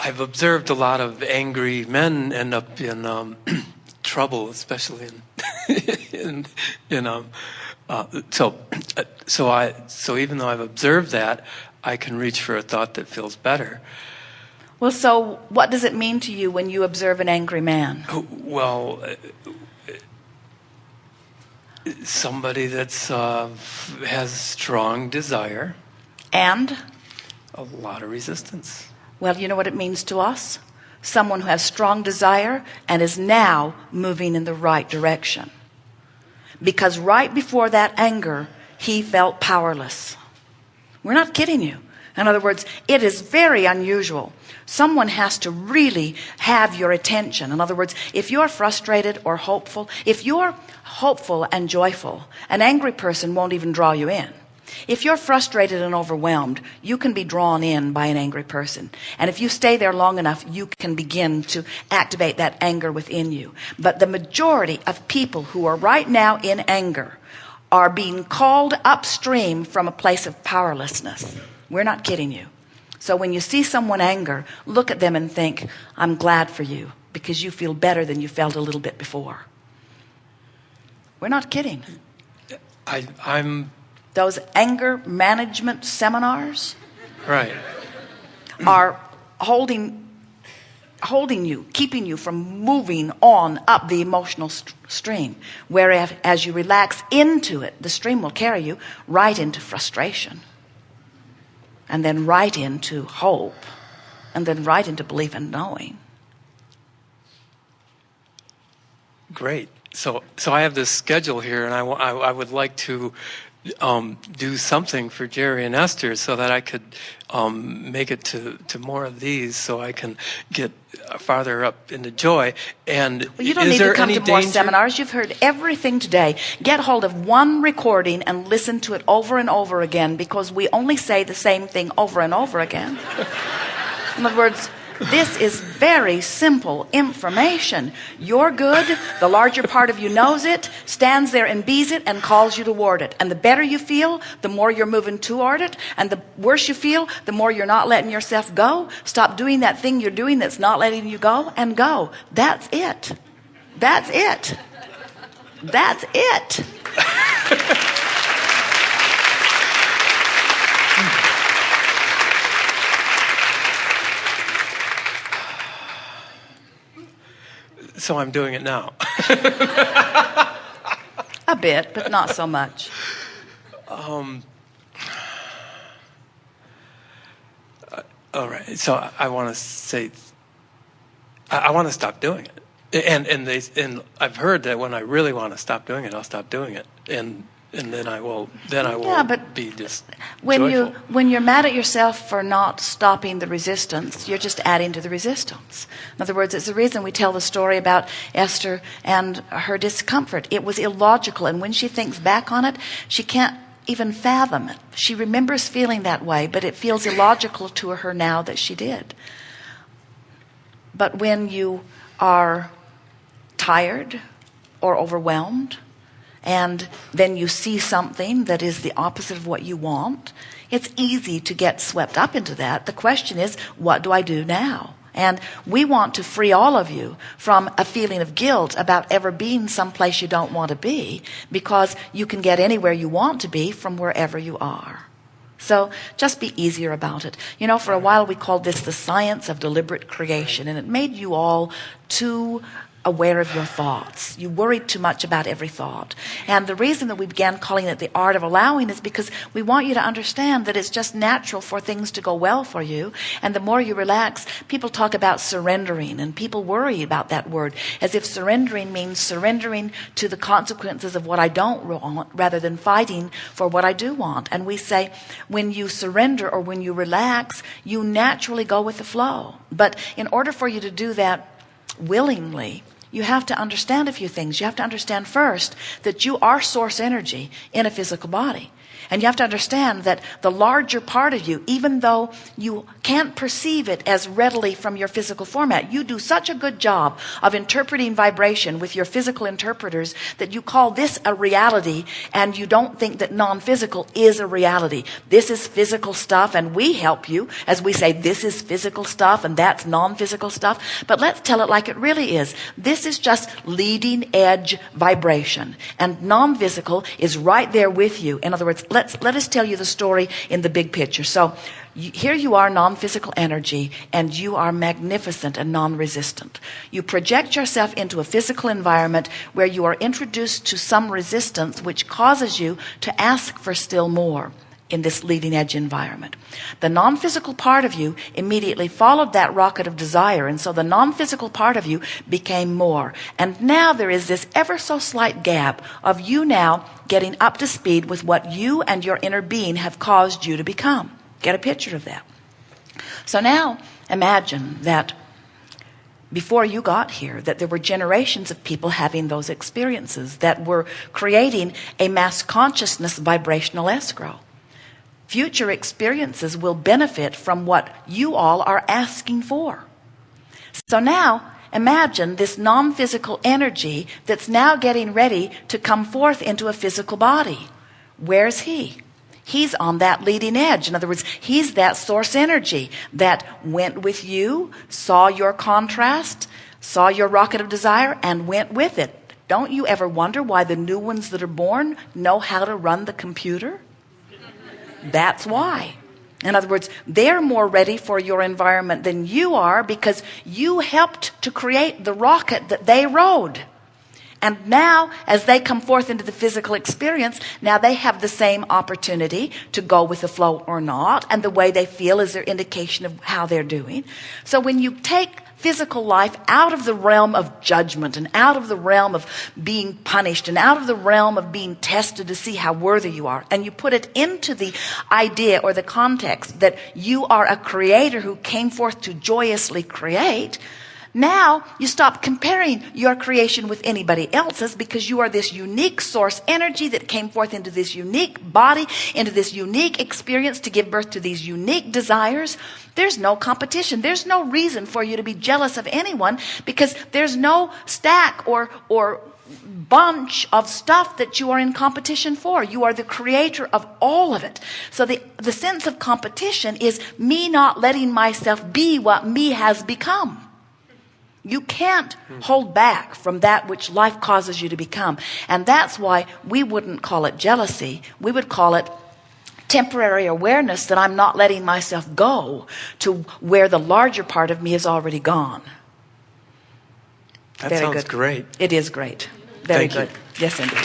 I've observed a lot of angry men end up in trouble, especially so even though I've observed that, I can reach for a thought that feels better. Well, so what does it mean to you when you observe an angry man? Well, somebody that's has strong desire and a lot of resistance. Well, you know what it means to us? Someone who has strong desire and is now moving in the right direction. Because right before that anger, he felt powerless. We're not kidding you. In other words, it is very unusual. Someone has to really have your attention. In other words, if you're frustrated or hopeful, if you're hopeful and joyful, an angry person won't even draw you in. If you're frustrated and overwhelmed, you can be drawn in by an angry person. And if you stay there long enough, you can begin to activate that anger within you. But the majority of people who are right now in anger are being called upstream from a place of powerlessness. We're not kidding you. So when you see someone anger, look at them and think, I'm glad for you, because you feel better than you felt a little bit before. We're not kidding. I'm Those anger management seminars right. are holding you, keeping you from moving on up the emotional stream. Whereas as you relax into it, the stream will carry you right into frustration, and then right into hope, and then right into belief and knowing. Great. So I have this schedule here, and I would like to do something for Jerry and Esther so that I could make it to more of these, so I can get farther up into joy. And well, you don't need to come to more seminars. You've heard everything today. Get hold of one recording and listen to it over and over again, because we only say the same thing over and over again. In other words, this is very simple information. You're good. The larger part of you knows it, stands there and bees it, and calls you toward it. And the better you feel, the more you're moving toward it. And the worse you feel, the more you're not letting yourself go. Stop doing that thing you're doing that's not letting you go, and go. That's it. That's it. That's it. So I'm doing it now. A bit, but not so much. All right. So I want to say, I want to stop doing it. And I've heard that when I really want to stop doing it, I'll stop doing it. And then I will be just joyful. When you're mad at yourself for not stopping the resistance, you're just adding to the resistance. In other words, it's the reason we tell the story about Esther and her discomfort. It was illogical, and when she thinks back on it, she can't even fathom it. She remembers feeling that way, but it feels illogical to her now that she did. But when you are tired or overwhelmed, and then you see something that is the opposite of what you want, it's easy to get swept up into that. The question is, what do I do now? And we want to free all of you from a feeling of guilt about ever being someplace you don't want to be, because you can get anywhere you want to be from wherever you are. So just be easier about it. You know, for a while we called this the science of deliberate creation, and it made you all too aware of your thoughts. You worried too much about every thought. And the reason that we began calling it the art of allowing is because we want you to understand that it's just natural for things to go well for you. And the more you relax, people talk about surrendering, and people worry about that word as if surrendering means surrendering to the consequences of what I don't want rather than fighting for what I do want. And we say when you surrender or when you relax, you naturally go with the flow. But in order for you to do that willingly, you have to understand a few things. You have to understand first that you are source energy in a physical body. And you have to understand that the larger part of you, even though you can't perceive it as readily from your physical format, you do such a good job of interpreting vibration with your physical interpreters that you call this a reality, and you don't think that non-physical is a reality. This is physical stuff, and we help you as we say this is physical stuff and that's non-physical stuff. But let's tell it like it really is. This is just leading edge vibration, and non-physical is right there with you. In other words, let us tell you the story in the big picture. So here you are, non-physical energy, and you are magnificent and non-resistant. You project yourself into a physical environment where you are introduced to some resistance which causes you to ask for still more in this leading edge environment. The non-physical part of you immediately followed that rocket of desire, and so the non-physical part of you became more. And now there is this ever so slight gap of you now getting up to speed with what you and your inner being have caused you to become. Get a picture of that. So now imagine that before you got here, that there were generations of people having those experiences that were creating a mass consciousness vibrational escrow. Future experiences will benefit from what you all are asking for. So now imagine this non-physical energy that's now getting ready to come forth into a physical body. Where's he? He's on that leading edge. In other words, he's that source energy that went with you, saw your contrast, saw your rocket of desire, and went with it. Don't you ever wonder why the new ones that are born know how to run the computer? That's why. In other words, they're more ready for your environment than you are, because you helped to create the rocket that they rode. And now, as they come forth into the physical experience, now they have the same opportunity to go with the flow or not, and the way they feel is their indication of how they're doing. So when you take physical life out of the realm of judgment and out of the realm of being punished and out of the realm of being tested to see how worthy you are, and you put it into the idea or the context that you are a creator who came forth to joyously create, now you stop comparing your creation with anybody else's, because you are this unique source energy that came forth into this unique body, into this unique experience to give birth to these unique desires. There's no competition. There's no reason for you to be jealous of anyone, because there's no stack or bunch of stuff that you are in competition for. You are the creator of all of it. So the sense of competition is me not letting myself be what me has become. You can't hold back from that which life causes you to become. And that's why we wouldn't call it jealousy. We would call it temporary awareness that I'm not letting myself go to where the larger part of me is already gone. That Very sounds good. great. It is great. Very Thank good. you. Yes, indeed.